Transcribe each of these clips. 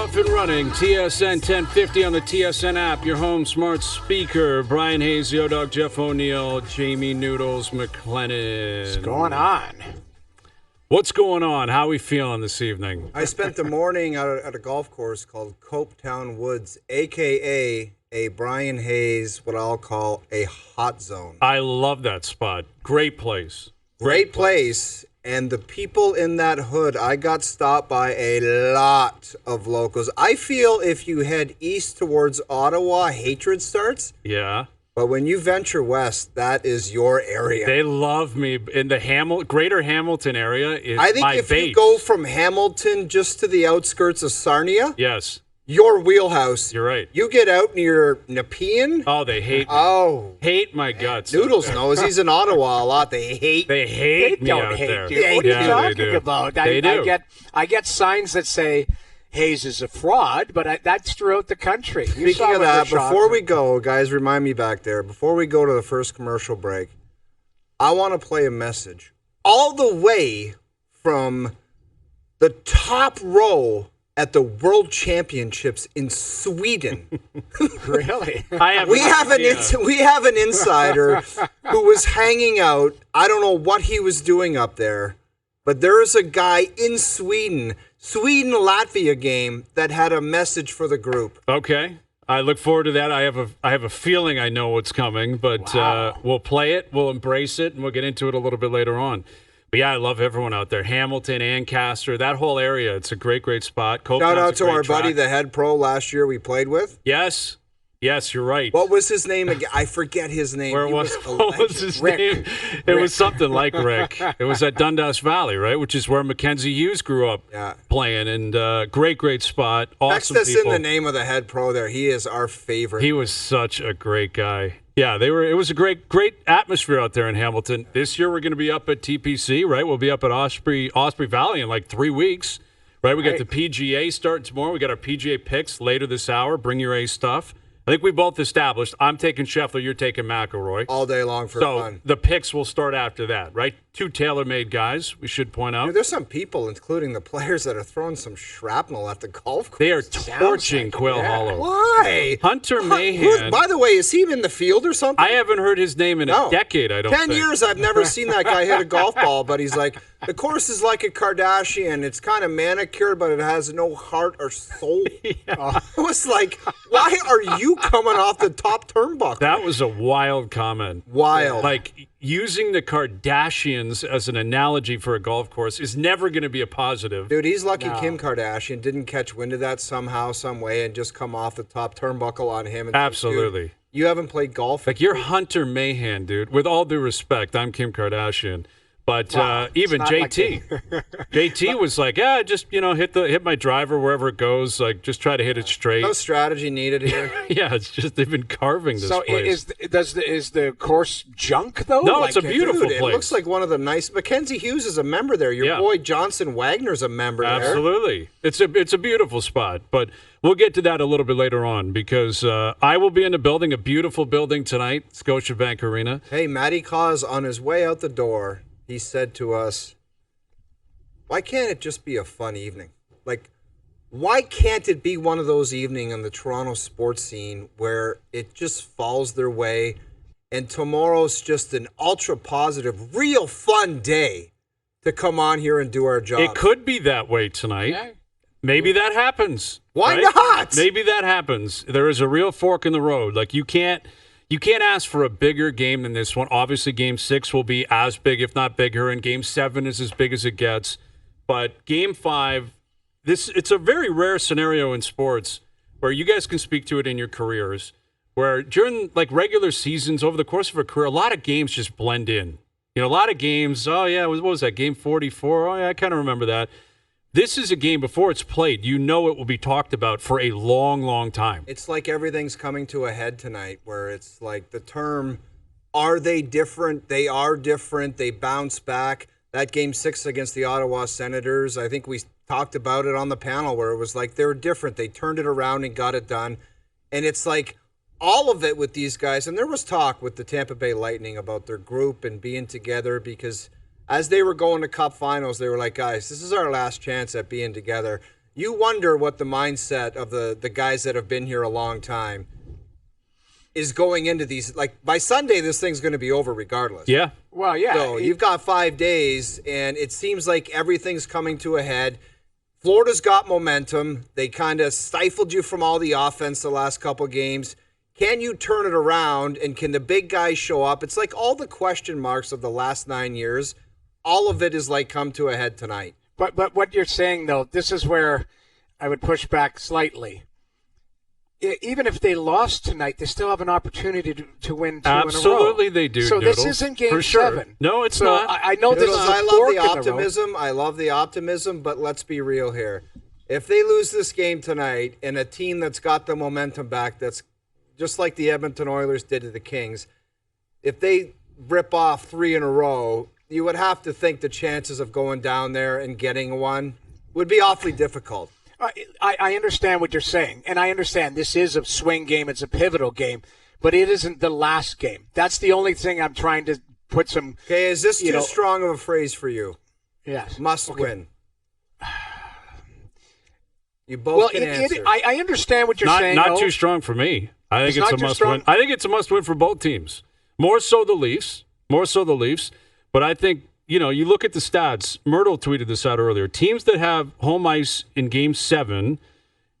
off and running. TSN 1050 on the TSN app, your home smart speaker. Bryan Hayes, Yo-Dog, Jeff O'Neill, Jamie Noodles McLennan. What's going on? What's going on? How are we feeling this evening? I spent the morning at a golf course called Copetown Woods, a.k.a. a Bryan Hayes, what I'll call a hot zone. I love that spot. Great place. Great place. And the people in that hood, I got stopped by a lot of locals. I feel if you head east towards Ottawa, hatred starts. Yeah. But when you venture west, that is your area. They love me in the greater Hamilton area. Is I think my if base. you go from Hamilton just to the outskirts of Sarnia, yes, your wheelhouse. you're right. You get out near Nepean. Oh, they hate me. Oh. Hate my guts. Noodles knows he's in Ottawa a lot. They hate. They hate me Don't out hate there. you. What are you Yeah, talking they do. about? They do. I get signs that say Hayes is a fraud, but that's throughout the country. You saw Speaking of what that, the before we go, guys, remind me back there, before we go to the first commercial break, I want to play a message all the way from the top row at the World Championships in Sweden. Really? We have an insider who was hanging out. I don't know what he was doing up there, but there is a guy in Sweden-Latvia game that had a message for the group. Okay. I look forward to that. I have a feeling I know what's coming, but Wow. we'll play it, we'll embrace it, and we'll get into it a little bit later on. But yeah, I love everyone out there. Hamilton, Ancaster, that whole area. It's a great, great spot. Shout Copetown's out a to great our buddy, track. the head pro last year we played with. Yes, you're right. What was his name again? I forget his name. Where He was, a what was legend. his Rick. name? It was something like Rick. It was at Dundas Valley, right? Which is where Mackenzie Hughes grew up playing. And great spot. Awesome Text us people. in the name of the head pro there. He is our favorite. He was such a great guy. Yeah, it was a great atmosphere out there in Hamilton. This year we're going to be up at TPC, right? We'll be up at Osprey Valley in like 3 weeks, right? We got the PGA starting tomorrow. We got our PGA picks later this hour. Bring your A stuff. I think we both established. I'm taking Scheffler. You're taking McIlroy. all day long for So fun. the picks will start after that, right? Two tailor-made guys, we should point out. Dude, there's some people, including the players, that are throwing some shrapnel at the golf course. They are torching Quail Hollow. Why? Hunter Mahan. By the way, is he in the field or something? I haven't heard his name in a decade, I don't 10 think. years I've never seen that guy hit a golf ball, but he's like, the course is like a Kardashian. It's kind of manicured, but it has no heart or soul. I was like, why are you coming off the top turnbuckle? That was a wild comment. Wild. Like, using the Kardashians as an analogy for a golf course is never going to be a positive. Dude, he's lucky Kim Kardashian didn't catch wind of that somehow, some way, and just come off the top turnbuckle on him. And Absolutely. Dude, you haven't played golf? Like, you're Hunter Mahan, dude. With all due respect, I'm Kim Kardashian. But even not JT, JT was like, yeah, just hit my driver wherever it goes. Like, just try to hit it straight. No strategy needed here. Yeah, it's just they've been carving this So place. is the course junk though? No, it's a beautiful Dude, it place. looks like one of the nice. Mackenzie Hughes is a member there. Your boy Johnson Wagner's a member there. Absolutely. It's a beautiful spot, but we'll get to that a little bit later on because I will be in the building, a beautiful building tonight, Scotiabank Arena. Hey, Matty Cause, on his way out the door, he said to us, why can't it just be a fun evening? Like, why can't it be one of those evenings in the Toronto sports scene where it just falls their way and tomorrow's just an ultra positive, real fun day to come on here and do our job? It could be that way tonight. Yeah. Maybe that happens. Why right? not? Maybe that happens. There is a real fork in the road. Like, you can't ask for a bigger game than this one. Obviously, Game 6 will be as big, if not bigger, and Game 7 is as big as it gets. But Game 5, it's a very rare scenario in sports where you guys can speak to it in your careers, where during like regular seasons, over the course of a career, a lot of games just blend in. A lot of games, what was that, Game 44? Oh, yeah, I kind of remember that. This is a game, before it's played, it will be talked about for a long, long time. It's like everything's coming to a head tonight, where it's like the term, are they different? They are different. They bounce back. That Game 6 against the Ottawa Senators, I think we talked about it on the panel, where it was like they were different. They turned it around and got it done. And it's like all of it with these guys. And there was talk with the Tampa Bay Lightning about their group and being together, because as they were going to Cup finals, they were like, guys, this is our last chance at being together. You wonder what the mindset of the guys that have been here a long time is going into these. Like, by Sunday, this thing's going to be over regardless. Yeah. Well, yeah. So you've got 5 days, and it seems like everything's coming to a head. Florida's got momentum. They kind of stifled you from all the offense the last couple games. Can you turn it around, and can the big guys show up? It's like all the question marks of the last 9 years, all of it is like come to a head tonight. But what you're saying, though, this is where I would push back slightly. Even if they lost tonight, they still have an opportunity to win 2 in a row. Absolutely they do, So Noodles, this isn't Game for sure. 7. No, it's so not. I know this is I a love fork the in the road. optimism. I love the optimism, but let's be real here. If they lose this game tonight, and a team that's got the momentum back, that's just like the Edmonton Oilers did to the Kings, if they rip off 3 in a row, you would have to think the chances of going down there and getting one would be awfully difficult. I understand what you're saying, and I understand this is a swing game. It's a pivotal game, but it isn't the last game. That's the only thing I'm trying to put some. Okay, is this too strong of a phrase for you? Yes. Must win. You both can answer. I understand what you're saying. Not too strong for me. I think it's a must win. I think it's a must win for both teams. More so the Leafs. But I think, you look at the stats. Myrtle tweeted this out earlier. Teams that have home ice in Game 7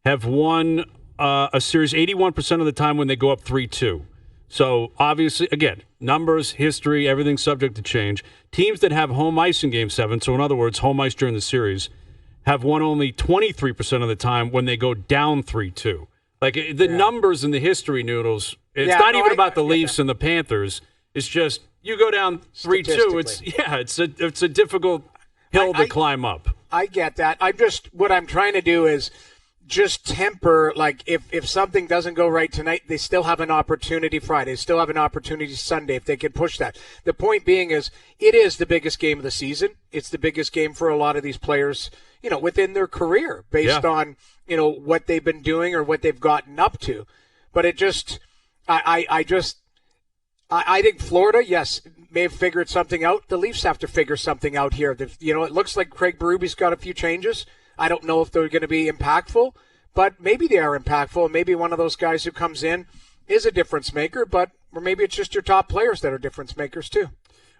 have won a series 81% of the time when they go up 3-2. So, obviously, again, numbers, history, everything's subject to change. Teams that have home ice in Game 7, so in other words, home ice during the series, have won only 23% of the time when they go down 3-2. Like, the numbers in the history, Noodles, it's not even about the Leafs and the Panthers. It's just you go down 3-2. It's a difficult hill to climb up. I get that. What I'm trying to do is just temper, like, if something doesn't go right tonight, they still have an opportunity Friday. They still have an opportunity Sunday if they can push that. The point being is it is the biggest game of the season. It's the biggest game for a lot of these players, within their career based on, what they've been doing or what they've gotten up to. But it just, I think Florida, yes, may have figured something out. The Leafs have to figure something out here. It looks like Craig Berube's got a few changes. I don't know if they're going to be impactful, but maybe they are impactful. Maybe one of those guys who comes in is a difference maker, or maybe it's just your top players that are difference makers too.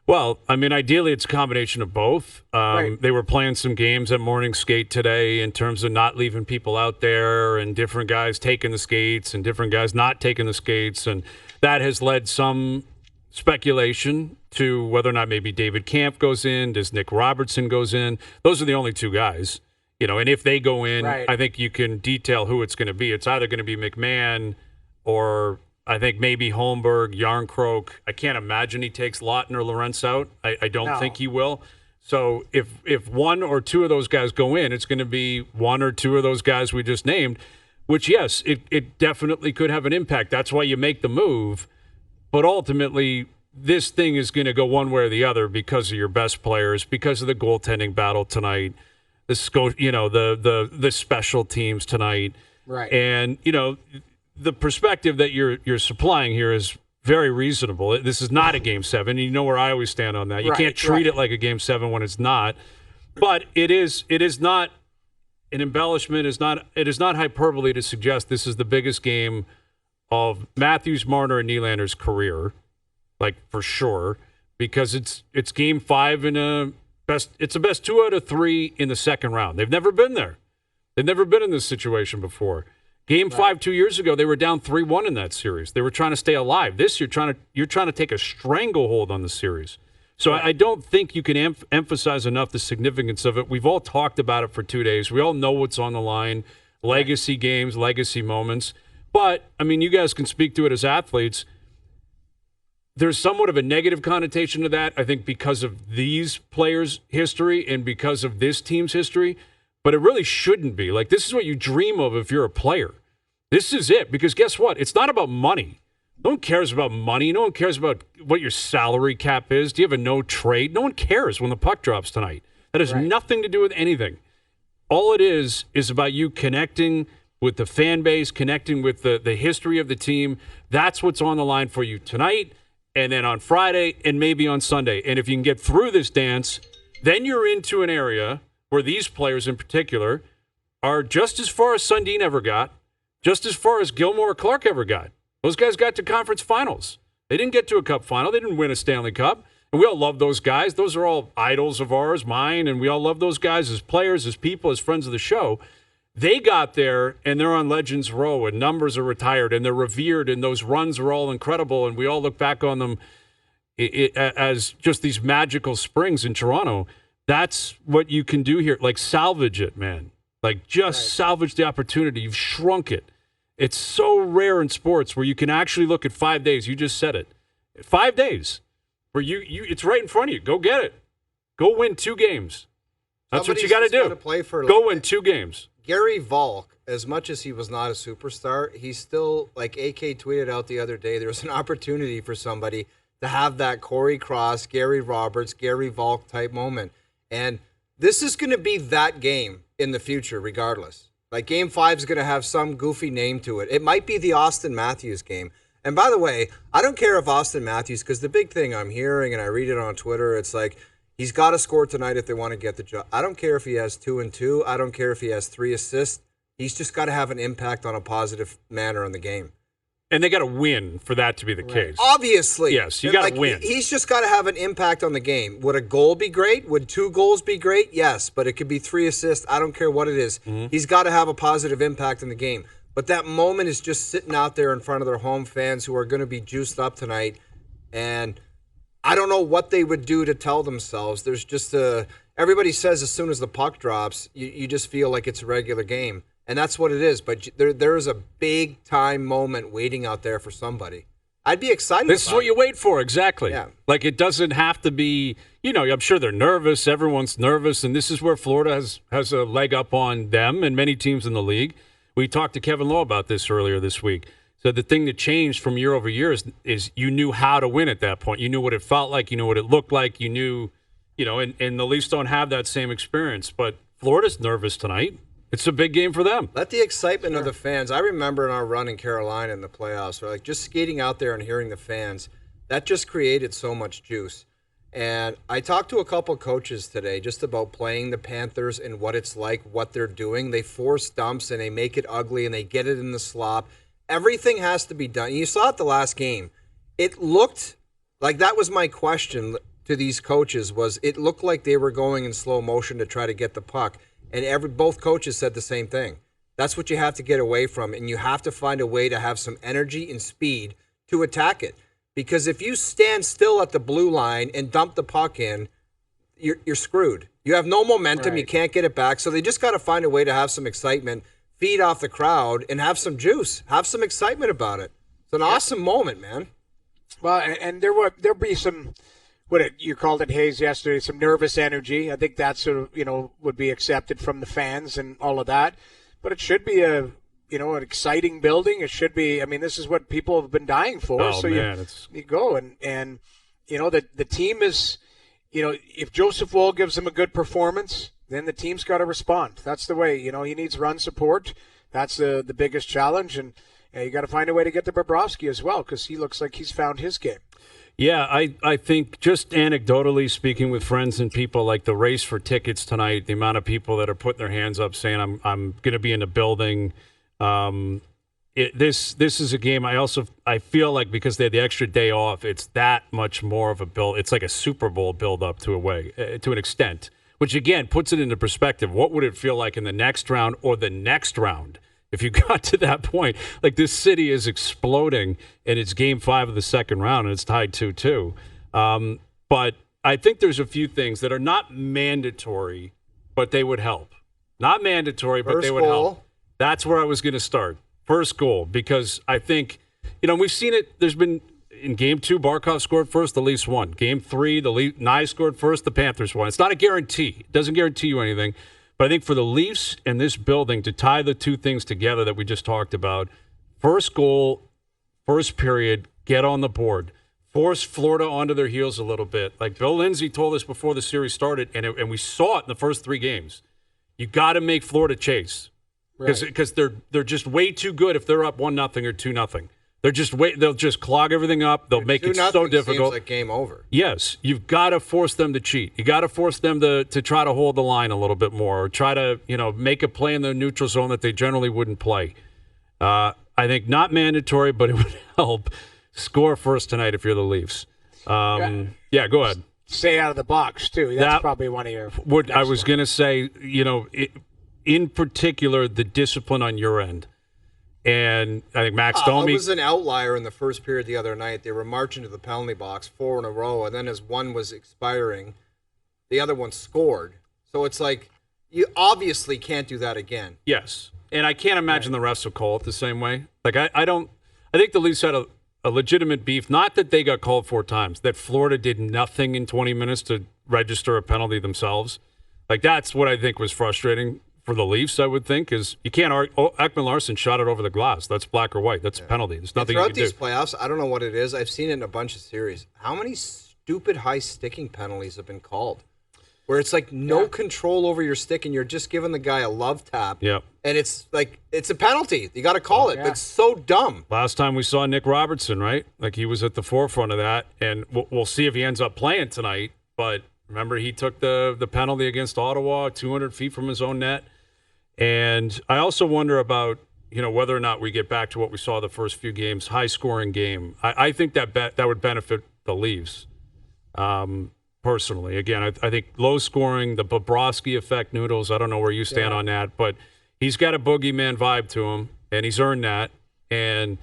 Well, I mean, ideally it's a combination of both. Right. They were playing some games at morning skate today in terms of not leaving people out there and different guys taking the skates and different guys not taking the skates. And that has led some speculation to whether or not maybe David Kampf goes in, does Nick Robertson goes in. Those are the only 2 guys. And if they go in, right, I think you can detail who it's going to be. It's either going to be McMahon or I think maybe Holmberg, Yarncroke. I can't imagine he takes Lawton or Lorentz out. I don't think he will. So if 1 or 2 of those guys go in, it's going to be 1 or 2 of those guys we just named, which, yes, it definitely could have an impact. That's why you make the move. But ultimately, this thing is going to go one way or the other because of your best players, because of the goaltending battle tonight. The special teams tonight, right? And the perspective that you're supplying here is very reasonable. This is not a Game 7. You know where I always stand on that. You can't treat it like a Game 7 when it's not. But it is not an embellishment. It is not hyperbole to suggest this is the biggest game of Matthews, Marner, and Nylander's career, like for sure, because it's Game 5 in a. It's a best 2 out of 3 in the second round. They've never been there. They've never been in this situation before. Game 5 2 years ago, they were down 3-1 in that series. They were trying to stay alive. This you're trying to take a stranglehold on the series. So I don't think you can emphasize enough the significance of it. We've all talked about it for 2 days. We all know what's on the line. Legacy games, legacy moments. But I mean, you guys can speak to it as athletes. There's somewhat of a negative connotation to that, I think, because of these players' history and because of this team's history. But it really shouldn't be. Like, this is what you dream of if you're a player. This is it. Because guess what? It's not about money. No one cares about money. No one cares about what your salary cap is. Do you have a no trade? No one cares when the puck drops tonight. That has nothing to do with anything. All it is about you connecting with the fan base, connecting with the history of the team. That's what's on the line for you tonight, and then on Friday, and maybe on Sunday. And if you can get through this dance, then you're into an area where these players in particular are just as far as Sundin ever got, just as far as Gilmore or Clark ever got. Those guys got to conference finals. They didn't get to a cup final. They didn't win a Stanley Cup. And we all love those guys. Those are all idols of ours, mine, and we all love those guys as players, as people, as friends of the show. They got there, and they're on Legends Row, and numbers are retired, and they're revered, and those runs are all incredible, and we all look back on them as just these magical springs in Toronto. That's what you can do here. Like, salvage it, man. Like, just salvage the opportunity. You've shrunk it. It's so rare in sports where you can actually look at 5 days. You just said it. 5 days where you it's right in front of you. Go get it. Go win 2 games. That's what you got to do. Play for, go win 2 games. Gary Volk, as much as he was not a superstar, he's still, like AK tweeted out the other day, there was an opportunity for somebody to have that Corey Cross, Gary Roberts, Gary Volk type moment. And this is going to be that game in the future, regardless. Like, Game 5 is going to have some goofy name to it. It might be the Austin Matthews game. And by the way, I don't care if Austin Matthews, because the big thing I'm hearing, and I read it on Twitter, it's like, he's got to score tonight if they want to get the job. I don't care if he has 2 and 2. I don't care if he has 3 assists. He's just got to have an impact on a positive manner in the game. And they got to win for that to be the case. Obviously. Yes, you got to win. He's just got to have an impact on the game. Would a goal be great? Would 2 goals be great? Yes, but it could be 3 assists. I don't care what it is. Mm-hmm. He's got to have a positive impact in the game. But that moment is just sitting out there in front of their home fans who are going to be juiced up tonight. And I don't know what they would do to tell themselves. There's just everybody says as soon as the puck drops, you just feel like it's a regular game. And that's what it is. But there is a big-time moment waiting out there for somebody. I'd be excited This is what you wait for, exactly. Yeah. Like, it doesn't have to be, I'm sure they're nervous. Everyone's nervous. And this is where Florida has a leg up on them and many teams in the league. We talked to Kevin Lowe about this earlier this week. So the thing that changed from year over year is you knew how to win at that point. You knew what it felt like. You knew what it looked like. You knew, and the Leafs don't have that same experience. But Florida's nervous tonight. It's a big game for them. Let the excitement of the fans. I remember in our run in Carolina in the playoffs, where just skating out there and hearing the fans, that just created so much juice. And I talked to a couple coaches today just about playing the Panthers and what it's like, what they're doing. They force dumps and they make it ugly and they get it in the slop. Everything has to be done. You saw it the last game. It looked like, that was my question to these coaches, was it looked like they were going in slow motion to try to get the puck. And both coaches said the same thing. That's what you have to get away from, and you have to find a way to have some energy and speed to attack it. Because if you stand still at the blue line and dump the puck in, you're screwed. You have no momentum. Right. You can't get it back. So they just got to find a way to have some excitement, feed off the crowd, and have some juice, have some excitement about it. It's an awesome moment, man. Well, and there'll be some, you called it, Hayes, yesterday, some nervous energy. I think that's would be accepted from the fans and all of that. But it should be an exciting building. It should be. I mean, this is what people have been dying for. Oh, so man, you go and the team is, if Joseph Woll gives them a good performance, then the team's got to respond. That's the way. He needs run support. That's the biggest challenge, and you got to find a way to get to Bobrovsky as well, because he looks like he's found his game. Yeah, I think just anecdotally speaking with friends and people, like the race for tickets tonight, the amount of people that are putting their hands up saying I'm going to be in the building. This is a game I feel like, because they had the extra day off, it's that much more of a build. It's like a Super Bowl build up to an extent, which again puts it into perspective. What would it feel like in the next round or the next round? If you got to that point, like, this city is exploding, and it's Game 5 of the second round, and it's tied 2-2. But I think there's a few things that are not mandatory, but they would help. Not mandatory, but they would help. That's where I was going to start. First goal, because I think, we've seen it. There's been, in Game 2, Barkov scored first, the Leafs won. Game 3, Nye scored first, the Panthers won. It's not a guarantee. It doesn't guarantee you anything. But I think for the Leafs and this building to tie the two things together that we just talked about, first goal, first period, get on the board, force Florida onto their heels a little bit. Like Bill Lindsay told us before the series started, and we saw it in the first 3 games. You got to make Florida chase, because they're just way too good if they're up 1-0 or 2-0. They'll just clog everything up. They'll make it so difficult. Seems like game over. Yes, you've got to force them to cheat. You got to force them to try to hold the line a little bit more, or try to make a play in the neutral zone that they generally wouldn't play. I think not mandatory, but it would help. Score first tonight if you're the Leafs. Yeah, go ahead. Stay out of the box too. That's probably one of your. I was going to say, in particular, the discipline on your end. And I think Max Domi... It was an outlier in the first period the other night. They were marching to the penalty box 4 in a row, and then as one was expiring, the other one scored. So it's like, you obviously can't do that again. Yes. And I can't imagine the refs will call it the same way. Like, I think the Leafs had a legitimate beef. Not that they got called 4 times, that Florida did nothing in 20 minutes to register a penalty themselves. Like, that's what I think was frustrating for the Leafs, I would think, is you can't argue. Ekman-Larsson shot it over the glass. That's black or white. That's a penalty. There's nothing you can do. Throughout these playoffs, I don't know what it is. I've seen it in a bunch of series. How many stupid high sticking penalties have been called? Where it's like no control over your stick and you're just giving the guy a love tap. Yeah. And it's like, it's a penalty. You got to call it. It's so dumb. Last time we saw Nick Robertson, right? Like, he was at the forefront of that. And we'll see if he ends up playing tonight. But remember, he took the penalty against Ottawa 200 feet from his own net. And I also wonder about, whether or not we get back to what we saw the first few games, high-scoring game. I think that would benefit the Leafs, personally. Again, I think low-scoring, the Bobrovsky effect, Noodles, I don't know where you stand on that, but he's got a boogeyman vibe to him, and he's earned that. And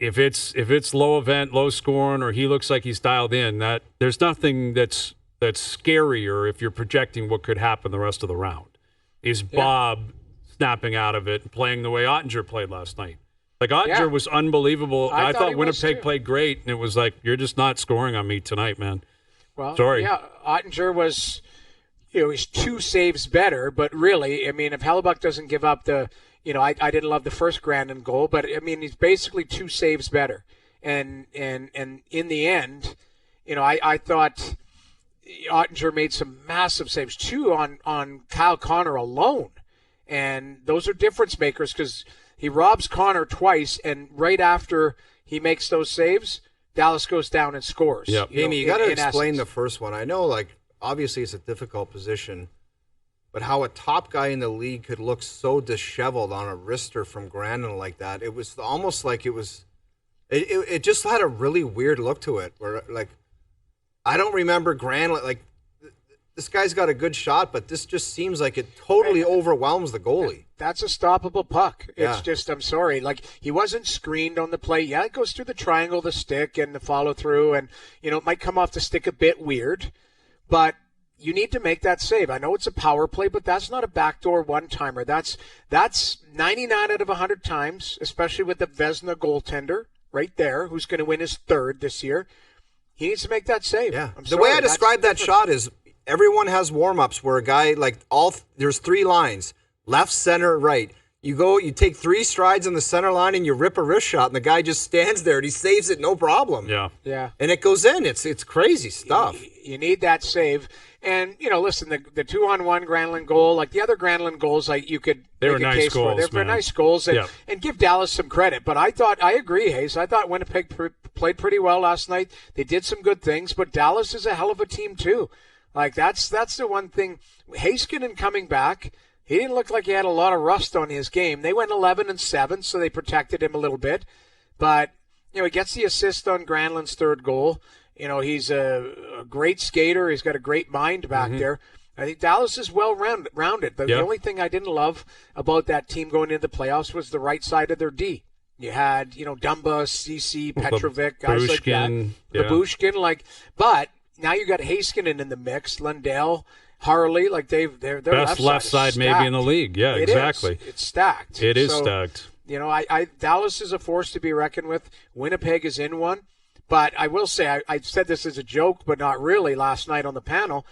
if it's low event, low scoring, or he looks like he's dialed in, that there's nothing that's scarier if you're projecting what could happen the rest of the round. Is Bob snapping out of it and playing the way Ottinger played last night. Like, Ottinger was unbelievable. I thought Winnipeg played great, and it was like, you're just not scoring on me tonight, man. Well, sorry. Yeah, Ottinger was, he's 2 saves better, but really, I mean, if Hellebuck doesn't give up I didn't love the first Granlund goal, but I mean, he's basically 2 saves better. And in the end, I thought Ottinger made some massive saves, 2 on Kyle Connor alone. And those are difference makers because he robs Connor twice, and right after he makes those saves, Dallas goes down and scores. Yeah, Amy, you got to explain the first one. I know, like, obviously it's a difficult position, but how a top guy in the league could look so disheveled on a wrister from Granlund like that, it was almost like it just had a really weird look to it, where, like, I don't remember Granlund, like, this guy's got a good shot, but this just seems like it totally overwhelms the goalie. That's a stoppable puck. It's just, I'm sorry. Like, he wasn't screened on the play. Yeah, it goes through the triangle, the stick, and the follow through, and, it might come off the stick a bit weird, but you need to make that save. I know it's a power play, but that's not a backdoor one-timer. That's 99 out of 100 times, especially with the Vezina goaltender right there, who's going to win his 3rd this year. He needs to make that save. Yeah. The way I describe that shot is everyone has warm-ups where a guy, like, there's 3 lines, left, center, right. You take 3 strides on the center line and you rip a wrist shot, and the guy just stands there and he saves it no problem. Yeah. And it goes in. It's crazy stuff. You need that save. And, listen, the 2-on-1 Granlund goal, like the other Granlund goals, like, you could they make were a nice case goals, for. They were nice goals, and give Dallas some credit. But I agree, Hayes. I thought Winnipeg played pretty well last night. They did some good things, but Dallas is a hell of a team too. Like, that's the one thing. Heiskanen coming back, he didn't look like he had a lot of rust on his game. They went 11-7, so they protected him a little bit. But, he gets the assist on Granlund's 3rd goal. He's a great skater. He's got a great mind back there. I think Dallas is well rounded. The only thing I didn't love about that team going into the playoffs was the right side of their D. You had, Dumba, CC, Petrovic, guys like that. Babushkin, but now you got Heiskanen in the mix, Lundell, Harley, like they're best left side maybe in the league. Yeah, exactly. It's stacked. It is stacked. Dallas is a force to be reckoned with. Winnipeg is in one. But I will say, I said this as a joke, but not really last night on the panel.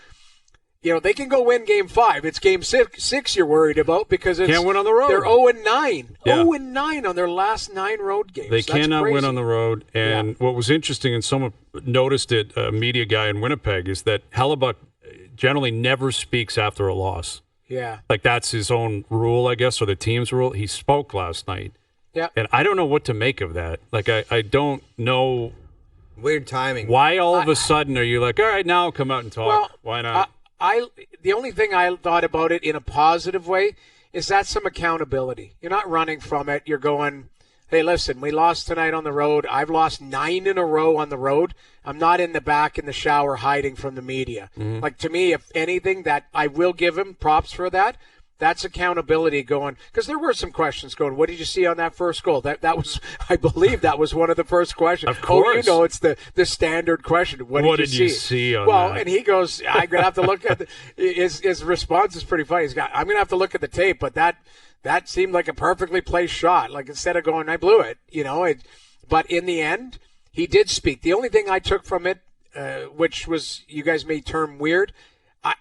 They can go win Game 5. It's Game 6 you're worried about because it's can't win on the road. They're 0-9. 0-9 on their last 9 road games. They cannot win on the road. And what was interesting, and someone noticed it, a media guy in Winnipeg, is that Hellebuck generally never speaks after a loss. Yeah. Like, that's his own rule, I guess, or the team's rule. He spoke last night. Yeah. And I don't know what to make of that. Like, I don't know Weird timing. why all of a sudden are you like, all right, now I'll come out and talk. Well, Why not? The only thing I thought about it in a positive way is that's some accountability. You're not running from it. You're going, hey, listen, we lost tonight on the road. I've lost 9 in a row on the road. I'm not in the back in the shower hiding from the media. Like, to me, if anything, that I will give him props for that. That's accountability going, because there were some questions going, what did you see on that first goal? That was, I believe that was one of the first questions. Of course. Oh, it's the standard question. What did you see on well, that? and he goes, I'm going to have to look at his response is pretty funny. I'm going to have to look at the tape, but that seemed like a perfectly placed shot. Like, instead of going, I blew it, but in the end, he did speak. The only thing I took from it, which was, you guys may term weird,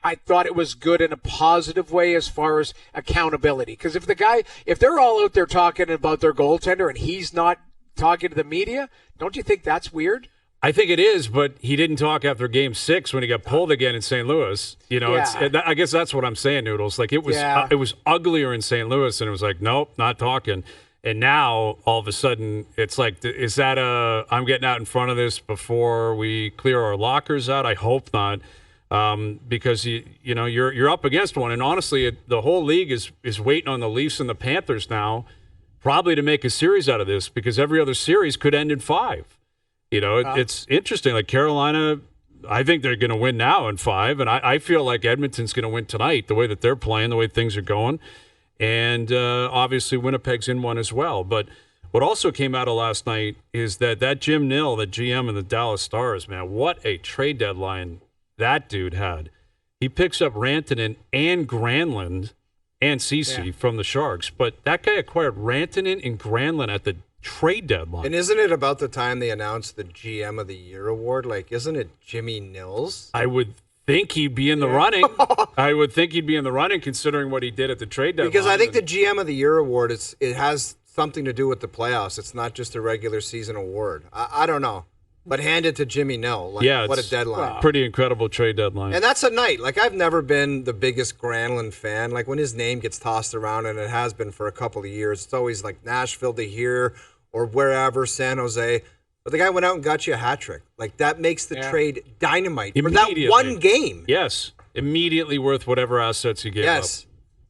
I thought it was good in a positive way as far as accountability. Because if they're all out there talking about their goaltender and he's not talking to the media, don't you think that's weird? I think it is, but he didn't talk after Game 6 when he got pulled again in St. Louis. I guess that's what I'm saying, Noodles. Like, it was uglier in St. Louis, and it was like, nope, not talking. And now, all of a sudden, it's like, is that I'm getting out in front of this before we clear our lockers out? I hope not. Because you're up against one, and honestly, the whole league is waiting on the Leafs and the Panthers now, probably to make a series out of this, because every other series could end in 5. It's interesting. Like, Carolina, I think they're going to win now in 5, and I feel like Edmonton's going to win tonight, the way that they're playing, the way things are going, and obviously Winnipeg's in 1 as well. But what also came out of last night is that Jim Nill, the GM of the Dallas Stars, man, what a trade deadline that dude had. He picks up Rantanen and Granlund and Ceci from the Sharks, but that guy acquired Rantanen and Granlund at the trade deadline. And isn't it about the time they announced the GM of the Year award? Like, isn't it Jimmy Nils? I would think he'd be in the running. I would think he'd be in the running, considering what he did at the trade deadline. Because I think the GM of the Year award, it has something to do with the playoffs. It's not just a regular season award. I don't know. But hand it to Jimmy Nill. Like, what a deadline. Pretty incredible trade deadline. And that's a night. Like, I've never been the biggest Granlund fan. Like, when his name gets tossed around, and it has been for a couple of years, it's always like Nashville to here or wherever, San Jose. But the guy went out and got you a hat trick. Like, that makes the trade dynamite for that one game. Yes. Immediately worth whatever assets he gave up.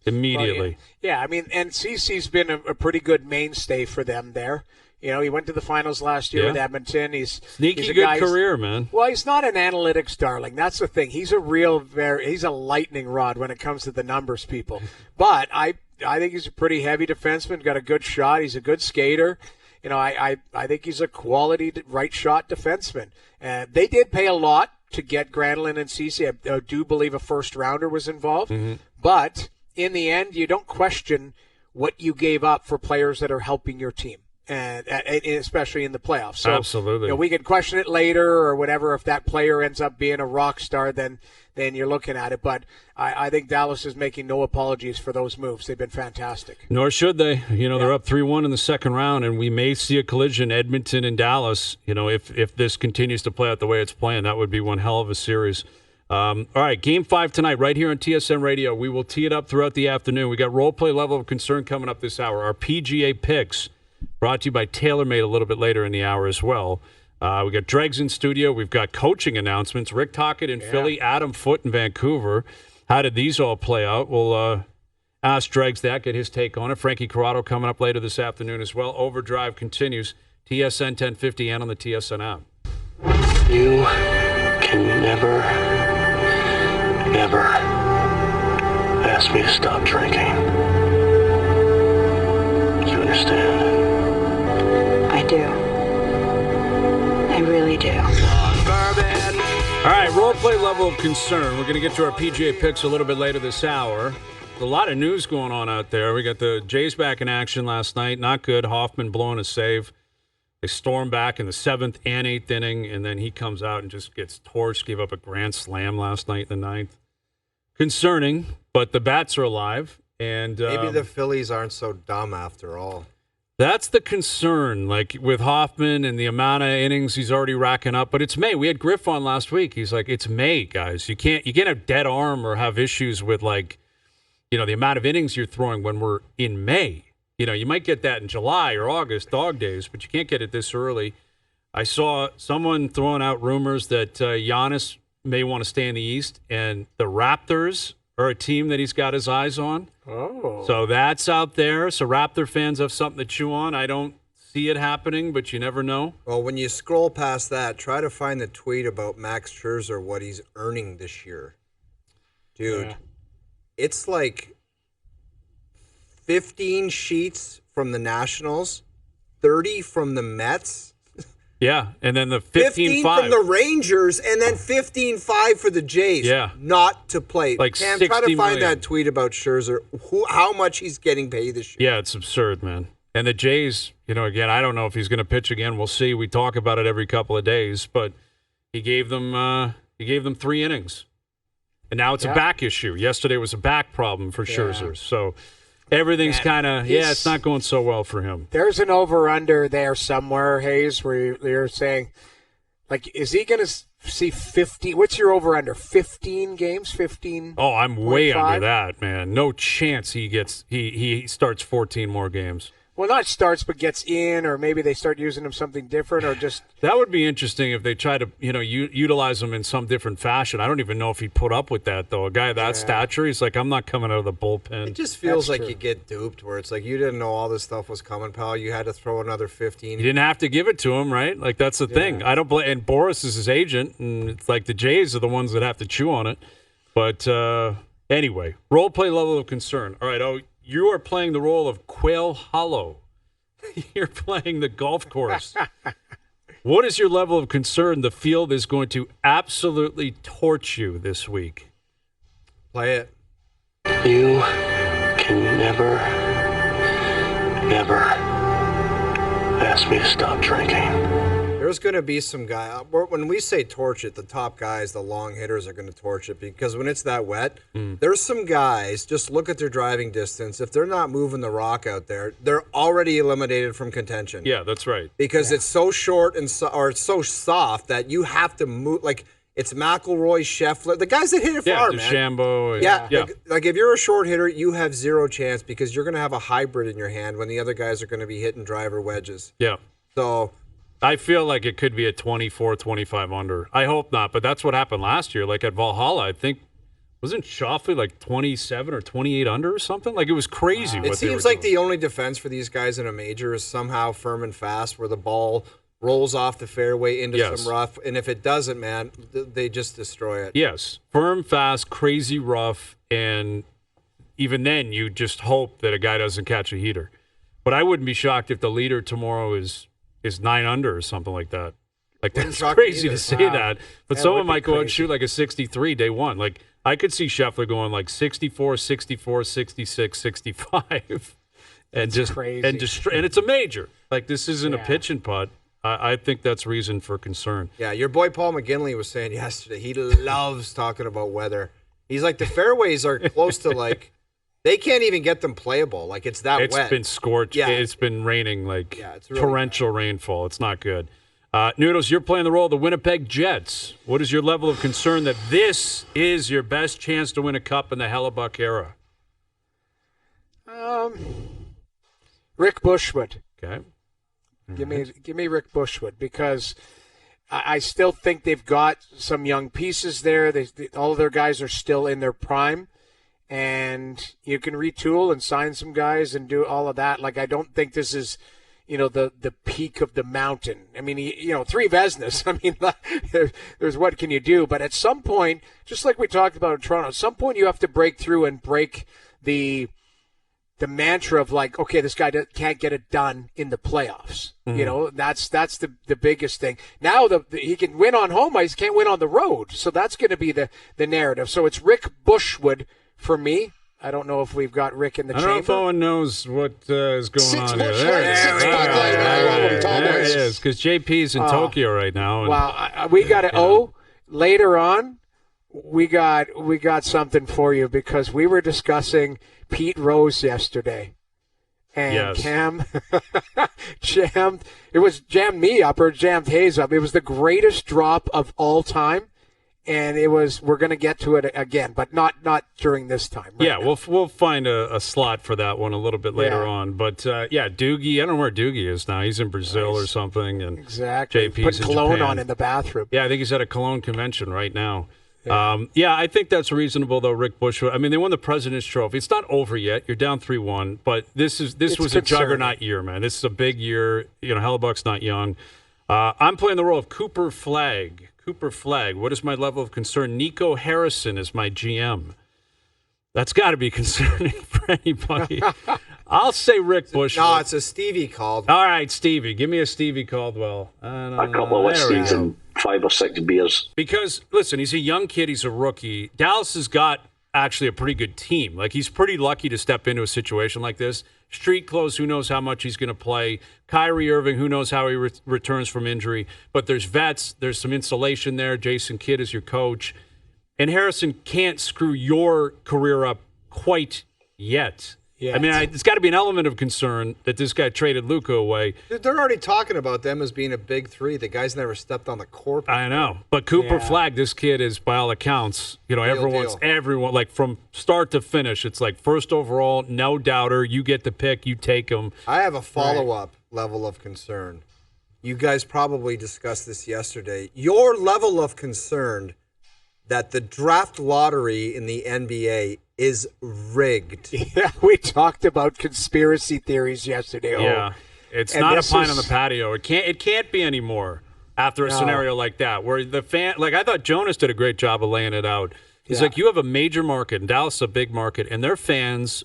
Immediately. Yeah, I mean, and CC's been a pretty good mainstay for them there. He went to the finals last year with Edmonton. He's a good career, man. Well, he's not an analytics darling. That's the thing. He's he's a lightning rod when it comes to the numbers, people. But I think he's a pretty heavy defenseman. Got a good shot. He's a good skater. I think he's a quality right shot defenseman. They did pay a lot to get Granlund and Ceci. I do believe a first rounder was involved. Mm-hmm. But in the end, you don't question what you gave up for players that are helping your team. And especially in the playoffs. So, absolutely. We could question it later or whatever. If that player ends up being a rock star, then you're looking at it. But I think Dallas is making no apologies for those moves. They've been fantastic. Nor should they. They're up 3-1 in the second round, and we may see a collision, Edmonton and Dallas. If this continues to play out the way it's playing, that would be one hell of a series. All right, Game 5 tonight right here on TSN Radio. We will tee it up throughout the afternoon. We got role play level of concern coming up this hour. Our PGA picks. Brought to you by TaylorMade a little bit later in the hour as well. We got Dregs in studio. We've got coaching announcements. Rick Tocchet in Philly, Adam Foote in Vancouver. How did these all play out? We'll ask Dregs that, get his take on it. Frankie Corrado coming up later this afternoon as well. OverDrive continues. TSN 1050 and on the TSN app. You can never, ever ask me to stop drinking. Do you understand? I do. I really do. All right, role play level of concern. We're going to get to our PGA picks a little bit later this hour. A lot of news going on out there. We got the Jays back in action last night. Not good. Hoffman blowing a save. They storm back in the 7th and 8th inning, and then he comes out and just gets torched. Gave up a grand slam last night in the 9th. Concerning, but the bats are alive. And maybe the Phillies aren't so dumb after all. That's the concern, like with Hoffman and the amount of innings he's already racking up. But it's May. We had Griff on last week. He's like, it's May, guys. You can't have dead arm or have issues with the amount of innings you're throwing when we're in May. You might get that in July or August, dog days, but you can't get it this early. I saw someone throwing out rumors that Giannis may want to stay in the East, and the Raptors are a team that he's got his eyes on. Oh. So that's out there. So Raptor fans have something to chew on. I don't see it happening, but you never know. Well, when you scroll past that, try to find the tweet about Max Scherzer, what he's earning this year. Dude, it's like 15 sheets from the Nationals, 30 from the Mets. Yeah, and then the 15 15-5. from the Rangers, and then 15-5 for the Jays. Yeah. Not to play. Like Cam, 60 try to find million. that tweet about Scherzer, how much he's getting paid this year. Yeah, it's absurd, man. And the Jays, again, I don't know if he's going to pitch again. We'll see. We talk about it every couple of days, but he gave them 3 innings. And now it's a back issue. Yesterday was a back problem for Scherzer. So everything's kind of, it's not going so well for him. There's an over-under there somewhere, Hayes, where you're saying, like, is he going to see 15? What's your over-under? 15 games? 15? Oh, I'm way under that, man. No chance he starts 14 more games. Well, not starts, but gets in, or maybe they start using him something different, or just... That would be interesting if they try to, utilize him in some different fashion. I don't even know if he'd put up with that, though. A guy of that stature, he's like, I'm not coming out of the bullpen. It just feels That's like true. you get duped, where it's like you didn't know all this stuff was coming, pal. You had to throw another 15. You didn't have to give it to him, right? Like, that's the thing. I don't blame. And Boris is his agent, and it's like the Jays are the ones that have to chew on it. But anyway, role play level of concern. All right, you are playing the role of Quail Hollow. You're playing the golf course. What is your level of concern the field is going to absolutely torch you this week? Play it. You can never, ever ask me to stop drinking. There's going to be some guy. When we say torch it, the top guys, the long hitters, are going to torch it because when it's that wet, there's some guys. Just look at their driving distance. If they're not moving the rock out there, they're already eliminated from contention. Yeah, that's right. Because it's so short or it's so soft that you have to move. Like it's McElroy, Scheffler, the guys that hit it far, man. DeChambeau. Yeah. Like if you're a short hitter, you have zero chance because you're going to have a hybrid in your hand when the other guys are going to be hitting driver wedges. Yeah. So. I feel like it could be a 24, 25 under. I hope not, but that's what happened last year. Like at Valhalla, I think, wasn't Shoffley like 27 or 28 under or something? Like it was crazy. It seems like the only defense for these guys in a major is somehow firm and fast where the ball rolls off the fairway into some rough. And if it doesn't, man, they just destroy it. Yes. Firm, fast, crazy rough. And even then, you just hope that a guy doesn't catch a heater. But I wouldn't be shocked if the leader tomorrow is 9 under or something like that. Like that's crazy to say that. But someone might go out and shoot like a 63 day one. Like I could see Scheffler going like 64, 64, 66, 65. And just crazy. And it's a major. Like this isn't a pitch and putt. I think that's reason for concern. Yeah, your boy Paul McGinley was saying yesterday he loves talking about weather. He's like the fairways are close to like they can't even get them playable. Like it's that wet. It's been scorched. Yeah. It's been raining like it's really torrential rainfall. It's not good. Noodles, you're playing the role of the Winnipeg Jets. What is your level of concern that this is your best chance to win a cup in the Hellebuck era? Rick Bushwood. Okay. Give me Rick Bushwood because I still think they've got some young pieces there. All of their guys are still in their prime. And you can retool and sign some guys and do all of that. Like, I don't think this is, the peak of the mountain. I mean, 3 Vezinas. I mean, there's what can you do? But at some point, just like we talked about in Toronto, at some point you have to break through and break the mantra of like, okay, this guy can't get it done in the playoffs. Mm-hmm. That's the biggest thing. Now he can win on home ice, can't win on the road. So that's going to be the narrative. So it's Rick Bushwood. For me, I don't know if we've got Rick in the chamber. I don't know if Owen knows what is going on here. There it is, because JP's in Tokyo right now. And, well, we got to later on. We got something for you because we were discussing Pete Rose yesterday, and Cam jammed me up or jammed Hayes up. It was the greatest drop of all time. And we're going to get to it again, but not during this time. Right yeah, now. we'll find a slot for that one a little bit later on. But Doogie, I don't know where Doogie is now. He's in Brazil or something, and exactly. JP's Put in cologne Japan. on in the bathroom. Yeah, I think he's at a Cologne convention right now. I think that's reasonable though. Rick Bush. I mean, they won the President's Trophy. It's not over yet. You're down 3-1, but this was a juggernaut year, man. This is a big year. Hellebuck's not young. I'm playing the role of Cooper Flagg. Cooper Flagg. What is my level of concern? Nico Harrison is my GM. That's got to be concerning for anybody. I'll say Rick Bush. No, it's a Stevie called. All right, Stevie. Give me a Stevie Caldwell. A couple of whiskeys and 5 or 6 beers. Because, listen, he's a young kid. He's a rookie. Dallas has got actually a pretty good team. Like, he's pretty lucky to step into a situation like this. Street clothes, who knows how much he's going to play. Kyrie Irving, who knows how he returns from injury. But there's vets. There's some insulation there. Jason Kidd is your coach. And Harrison can't screw your career up quite yet. Yeah, I mean, it's got to be an element of concern that this guy traded Luka away. They're already talking about them as being a big three. The guy's never stepped on the court before. I know. But Cooper Flagg, this kid is, by all accounts, everyone, like from start to finish, it's like first overall, no doubter. You get the pick, you take him. I have a follow-up level of concern. You guys probably discussed this yesterday. Your level of concern that the draft lottery in the NBA is rigged. Yeah, we talked about conspiracy theories yesterday. Yeah, it's And not a this pine is- on the patio. It can't be anymore after a scenario like that where the fan, like I thought Jonas did a great job of laying it out. He's like, you have a major market, and Dallas is a big market, and their fans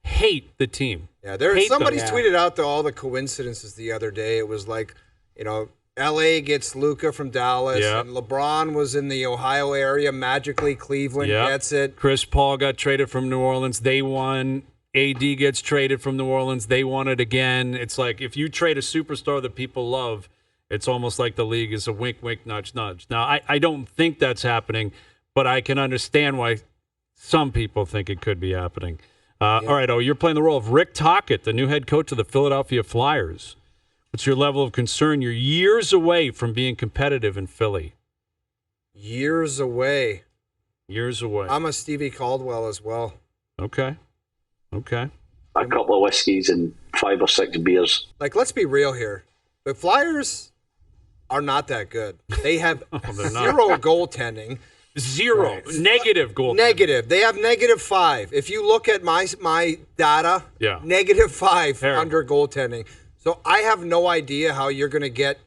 hate the team. Yeah, Hate somebody them. tweeted out all the coincidences the other day. It was like, L.A. gets Luka from Dallas, Yep. and LeBron was in the Ohio area. Magically, Cleveland Yep. gets it. Chris Paul got traded from New Orleans. They won. AD gets traded from New Orleans. They won it again. It's like if you trade a superstar that people love, it's almost like the league is a wink, wink, nudge, nudge. Now, I don't think that's happening, but I can understand why some people think it could be happening. All right, you're playing the role of Rick Tocchet, the new head coach of the Philadelphia Flyers. What's your level of concern? You're years away from being competitive in Philly. Years away. Years away. I'm a Stevie Caldwell as well. Okay. A couple of whiskeys and 5 or 6 beers. Like, let's be real here. The Flyers are not that good. They have they're not. zero goaltending. Zero. Negative goal. Negative. They have -5. If you look at my data, -5 Terrible. under goaltending. So I have no idea how you're going to get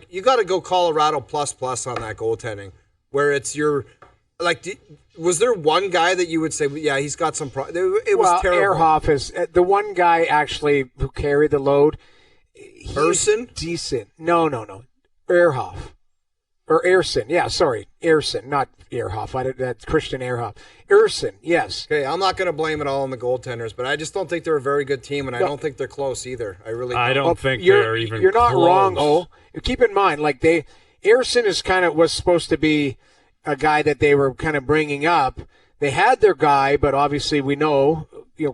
you got to go Colorado plus on that goaltending, where it's was there one guy that you would say, yeah, he's got some it was terrible. Ehrhoff is the one guy actually who carried the load. He's Erson? decent. No. Ehrhoff. Or Erson. Yeah, sorry. Erson, not Ehrhoff. That's Christian Ehrhoff. Erson, yes. Okay, I'm not going to blame it all on the goaltenders, but I just don't think they're a very good team, and I don't think they're close either. I really don't. I don't think you're, they're even You're not close. wrong, Keep in mind, Erson is was supposed to be a guy that they were kind of bringing up. They had their guy, but obviously we know,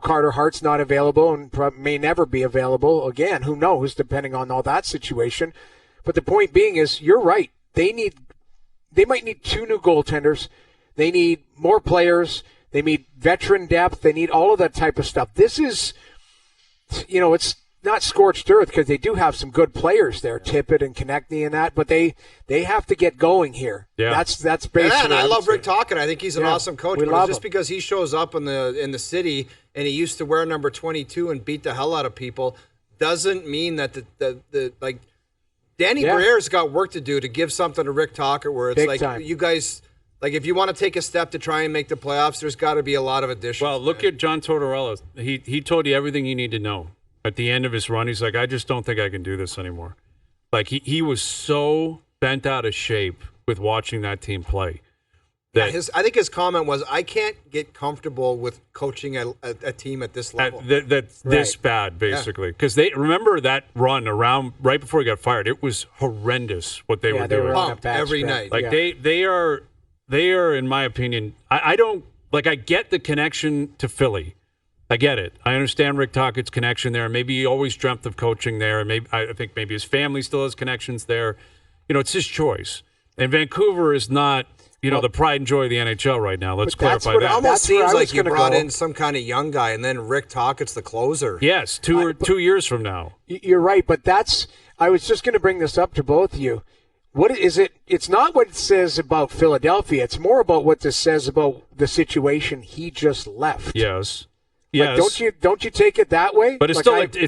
Carter Hart's not available and may never be available again. Who knows, depending on all that situation. But the point being is, you're right. They might need 2 new goaltenders. They need more players. They need veteran depth. They need all of that type of stuff. This is, it's not scorched earth because they do have some good players there, Tippett and Konechny and that, but they have to get going here. Yeah. That's basically. Yeah, and I what love I'm saying. Rick Tocchet. I think he's an awesome coach. we But love just him. because he shows up in the city and he used to wear number 22 and beat the hell out of people doesn't mean that the Danny Briere's got work to do to give something to Rick Tocchet where it's Big like time. you guys, if you want to take a step to try and make the playoffs, there's got to be a lot of additions. Well, look at John Tortorella. He told you everything you need to know. At the end of his run, he's like, I just don't think I can do this anymore. Like, he was so bent out of shape with watching that team play. I think his comment was, I can't get comfortable with coaching a team at this level. That's this bad, basically. Because they remember that run around right before he got fired. It was horrendous what they were doing. on a Pumped bad every stretch. night. Like they are, in my opinion. I don't like. I get the connection to Philly. I get it. I understand Rick Tocchet's connection there. Maybe he always dreamt of coaching there. And I think maybe his family still has connections there. It's his choice. And Vancouver is not. the pride and joy of the NHL right now. Let's But that's clarify what that. I- Almost That's where seems I was like you gonna brought go. in some kind of young guy, and then Rick Tochet's the closer. Yes, 2 years from now. You're right, but I was just going to bring this up to both of you. What is it? It's not what it says about Philadelphia. It's more about what this says about the situation he just left. Yes. Like, Yes. don't you take it that way? But it's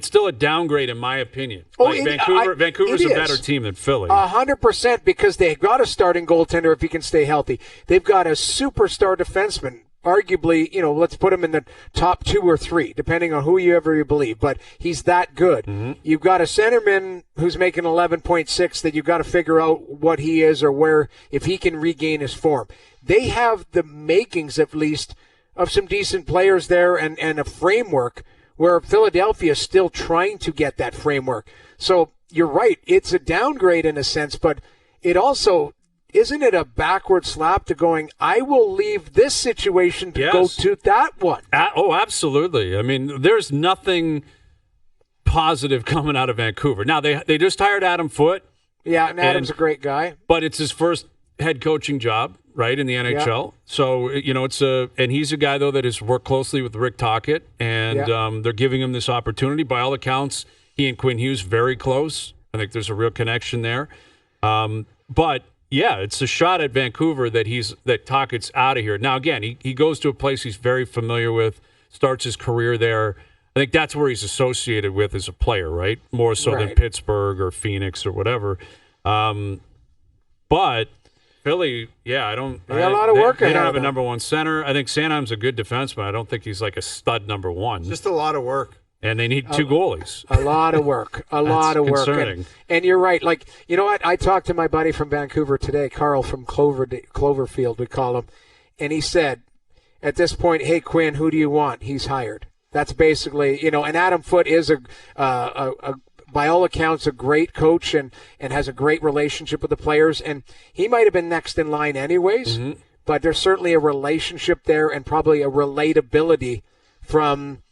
still a downgrade in my opinion. Vancouver's a better team than Philly. 100%, because they've got a starting goaltender if he can stay healthy. They've got a superstar defenseman. Arguably, let's put him in the top 2 or 3, depending on who you believe. But he's that good. Mm-hmm. You've got a centerman who's making 11.6 that you've got to figure out what he is or if he can regain his form. They have the makings, at least, of some decent players there and a framework where Philadelphia is still trying to get that framework. So you're right. It's a downgrade in a sense, but it also... Isn't it a backward slap to going, I will leave this situation to go to that one? Absolutely. I mean, there's nothing positive coming out of Vancouver. Now, they just hired Adam Foote. Yeah, and Adam's a great guy. But it's his first head coaching job, right, in the NHL. Yeah. So, and he's a guy, though, that has worked closely with Rick Tocchet, and they're giving him this opportunity. By all accounts, he and Quinn Hughes very close. I think there's a real connection there. But... yeah, it's a shot at Vancouver that Tocchet's out of here. Now, again, he goes to a place he's very familiar with, starts his career there. I think that's where he's associated with as a player, right? More so than Pittsburgh or Phoenix or whatever. But Philly, I don't. They got a lot of work ahead. They don't have a number one center. I think Sanheim's a good defenseman. I don't think he's like a stud number one. Just a lot of work. And they need 2 goalies. A lot of work. A lot of work. And you're right. Like, you know what? I talked to my buddy from Vancouver today, Carl from Cloverfield, we call him. And he said, at this point, hey, Quinn, who do you want? He's hired. That's basically, and Adam Foote is by all accounts, a great coach and has a great relationship with the players. And he might have been next in line anyways, but there's certainly a relationship there and probably a relatability from –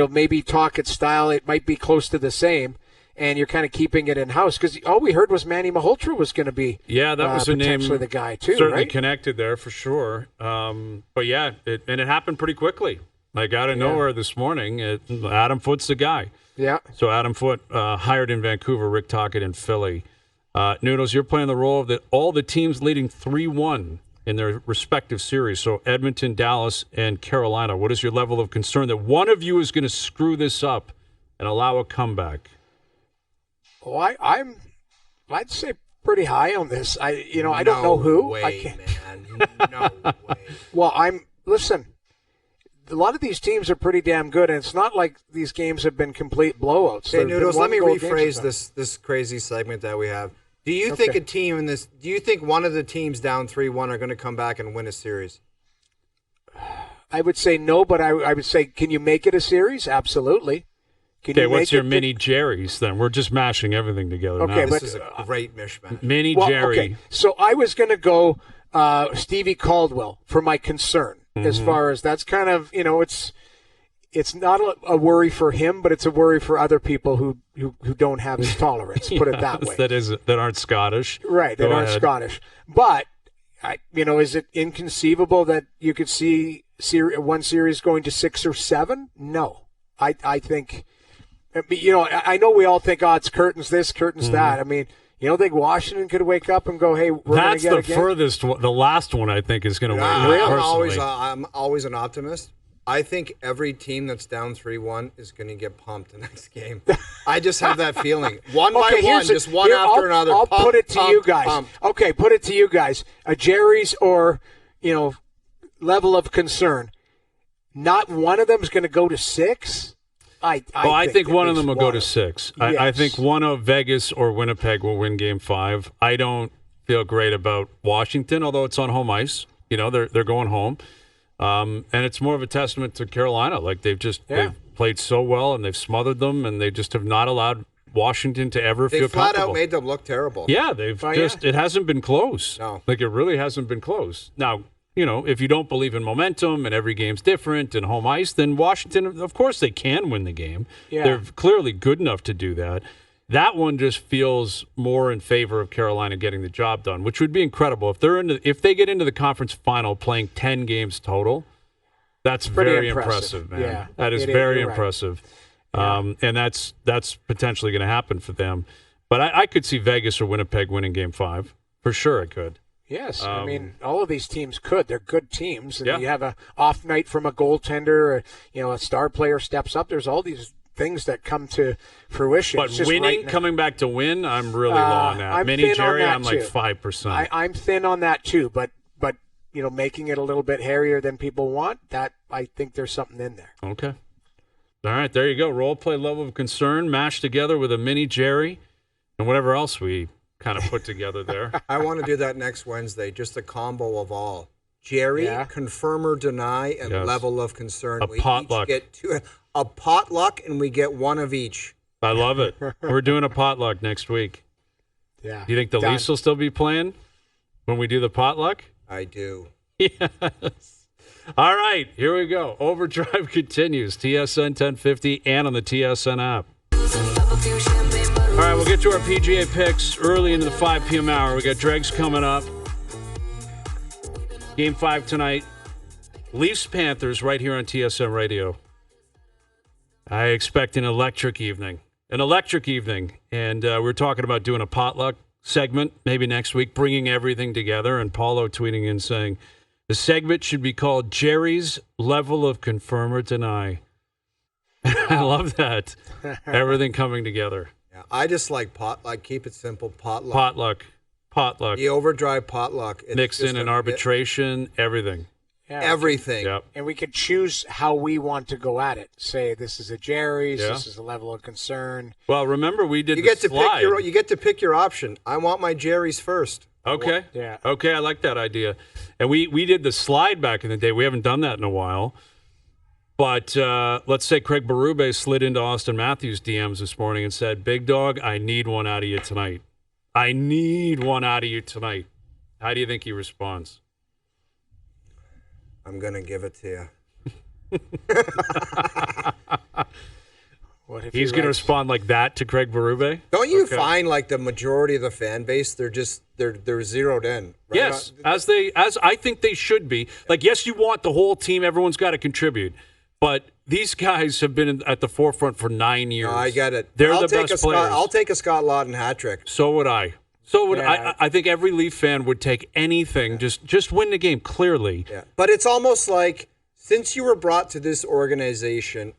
maybe Tochet's style, it might be close to the same, and you're kind of keeping it in-house. Because all we heard was Manny Malhotra was going to be that was a name, the guy, too, certainly right? connected there for sure. But, it happened pretty quickly. Like, out of nowhere this morning, Adam Foote's the guy. Yeah. So Adam Foote hired in Vancouver, Rick Tocchet in Philly. Noodles, you're playing the role of all the teams leading 3-1 in their respective series. So Edmonton, Dallas, and Carolina. What is your level of concern that one of you is going to screw this up and allow a comeback? Oh, I'd say pretty high on this. I don't know who. Man. No way. Well, listen. A lot of these teams are pretty damn good, and it's not like these games have been complete blowouts. Hey, Noodles, let me rephrase this crazy segment that we have. Do you think do you think one of the teams down 3-1 are going to come back and win a series? I would say no, but I would say, can you make it a series? Absolutely. Okay, what's your mini Jerry's then? We're just mashing everything together now. This is a great mishmash. Mini Jerry. Okay. So I was going to go Stevie Caldwell for my concern as far as that's kind of, it's not a worry for him, but it's a worry for other people who don't have his tolerance. Put it that way. That aren't Scottish. Right, that aren't Scottish. But is it inconceivable that you could see one series going to 6 or 7? No, I think. I know we all think, it's curtains this, curtains that. I mean, you don't think Washington could wake up and go, hey, we're going to get That's the furthest one. The last one, I think, is going to win. I'm always an optimist. I think every team that's down 3-1 is going to get pumped the next game. I just have that feeling. One by one, just one after another. I'll put it to you guys. Okay, put it to you guys. A Jerry's or, level of concern. Not one of them is going to go to 6. I think one of them will go to 6. Yes. I think one of Vegas or Winnipeg will win Game 5. I don't feel great about Washington, although it's on home ice. They're going home. And it's more of a testament to Carolina. Like, they've played so well, and they've smothered them, and they just have not allowed Washington to ever feel comfortable. They flat out made them look terrible. Yeah, it hasn't been close. No. Like, it really hasn't been close. Now, if you don't believe in momentum and every game's different and home ice, then Washington, of course, they can win the game. Yeah. They're clearly good enough to do that. That one just feels more in favor of Carolina getting the job done, which would be incredible if they get into the conference final playing 10 games total. That's very impressive, man. Yeah, that is very you're impressive. Right. And that's potentially going to happen for them. But I could see Vegas or Winnipeg winning Game 5. For sure it could. Yes, I mean, all of these teams could. They're good teams. And Yeah. you have a off night from a goaltender, or, a star player steps up. There's all these things that come to fruition. But It's just winning, right now. coming back to win, I'm really low on that. I'm Mini thin on Jerry, that I'm like too. 5%. I'm thin on that too, but making it a little bit hairier than people want, that I think there's something in there. Okay. All right, there you go. Role play level of concern mashed together with a mini Jerry and whatever else we kind of put together there. I want to do that next Wednesday, just a combo of all. Jerry, Yeah. confirm or deny, and Yes. level of concern. A we potluck. Each get a potluck, and we get one of each. I love it. We're doing a potluck next week. Yeah. Do you think the Done. Leafs will still be playing when we do the potluck? I do. Yes. All right, here we go. Overdrive continues. TSN 1050 and on the TSN app. All right, we'll get to our PGA picks early into the 5 p.m. hour. We got Dregs coming up. Game 5 tonight. Leafs Panthers right here on TSN Radio. I expect an electric evening. And we're talking about doing a potluck segment maybe next week, bringing everything together. And Paulo tweeting in saying, the segment should be called Jerry's Level of Confirm or Deny. I love that. Everything coming together. Yeah, I just like potluck. Keep it simple. Potluck. Potluck. The OverDrive potluck. It's Mix just in an arbitration, everything. Yeah. everything. Yep. And we could choose how we want to go at it. Say this is a Jerry's, Yeah. this is a level of concern. Well, remember we did You the get to slide. pick your option. I want my Jerry's first. Okay. Yeah. Okay, I like that idea. And we did the slide back in the day. We haven't done that in a while. But let's say Craig Berube slid into Austin Matthews' DMs this morning and said, Big Dog, I need one out of you tonight. How do you think he responds? I'm going to give it to you. What if He's going to respond like that to Craig Berube? Don't you Okay. find like the majority of the fan base, they're zeroed in? Right? Yes, as I think they should be. Like, yes, you want the whole team. Everyone's got to contribute. But these guys have been at the forefront for 9 years. No, I get it. They're I'll the take best a players. I'll take a Scott Lawton hat trick. So would I. Yeah. I think every Leaf fan would take anything. Just win the game clearly. Yeah. But it's almost like since you were brought to this organization,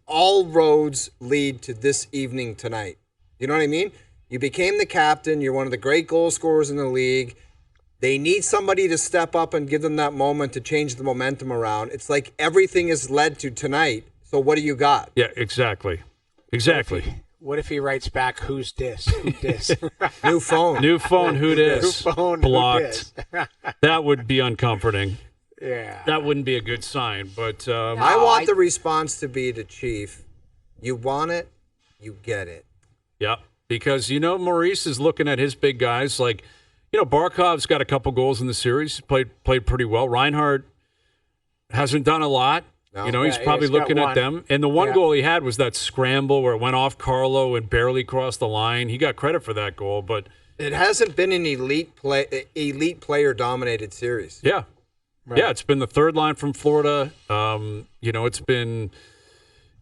all roads lead to this evening tonight. You know what I mean? You became the captain. You're one of the great goal scorers in the league. They need somebody to step up and give them that moment to change the momentum around. It's like everything is led to tonight. So what do you got? Yeah, exactly. What if he writes back, who's this? Who dis? New phone. New phone, who dis? New phone, who blocked. dis? That would be uncomforting. Yeah. That wouldn't be a good sign. But I want the response to be to Chief. You want it, you get it. yeah, because Maurice is looking at his big guys like. Barkov's got a couple goals in the series. Played pretty well. Reinhardt hasn't done a lot. No. He's Yeah, probably he's got looking at one. them. And the one Yeah. goal he had was that scramble where it went off Carlo and barely crossed the line. He got credit for that goal, but It hasn't been an elite player dominated series. yeah. Right. Yeah, it's been the third line from Florida.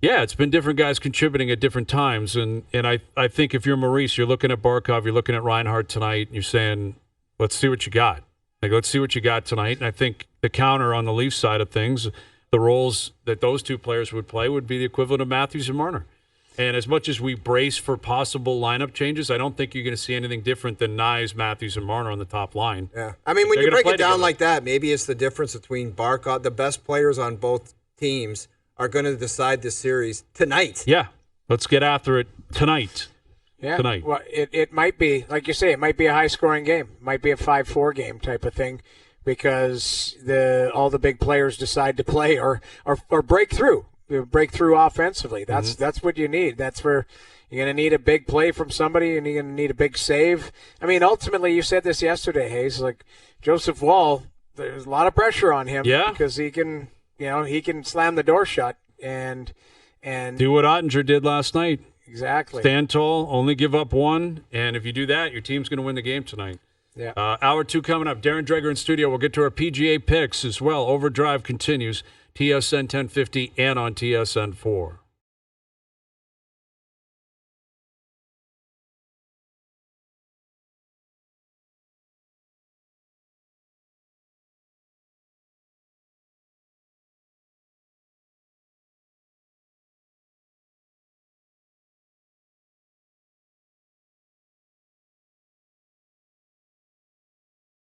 It's been different guys contributing at different times. And I think if you're Maurice, you're looking at Barkov, you're looking at Reinhardt tonight, and you're saying, let's see what you got. Let's see what you got tonight. And I think the counter on the Leafs side of things, the roles that those two players would play would be the equivalent of Matthews and Marner. And as much as we brace for possible lineup changes, I don't think you're going to see anything different than Nyes, Matthews, and Marner on the top line. Yeah. I mean, when They're you gonna break it play down together. like that, maybe it's the difference between Barkov. The best players on both teams are going to decide this series tonight. Yeah, let's get after it tonight. Yeah. Tonight. Well, it might be, like you say, it might be a high-scoring game. It might be a 5-4 game type of thing because all the big players decide to play or break through. Break through offensively. That's what you need. That's where you're going to need a big play from somebody and you're going to need a big save. I mean, ultimately, you said this yesterday, Hayes, like Joseph Wall, there's a lot of pressure on him because he can slam the door shut and do what Ottinger did last night. Exactly. Stand tall, only give up one, and if you do that, your team's going to win the game tonight. Yeah. Hour 2 coming up. Darren Dreger in studio. We'll get to our PGA picks as well. OverDrive continues. TSN 1050 and on TSN 4.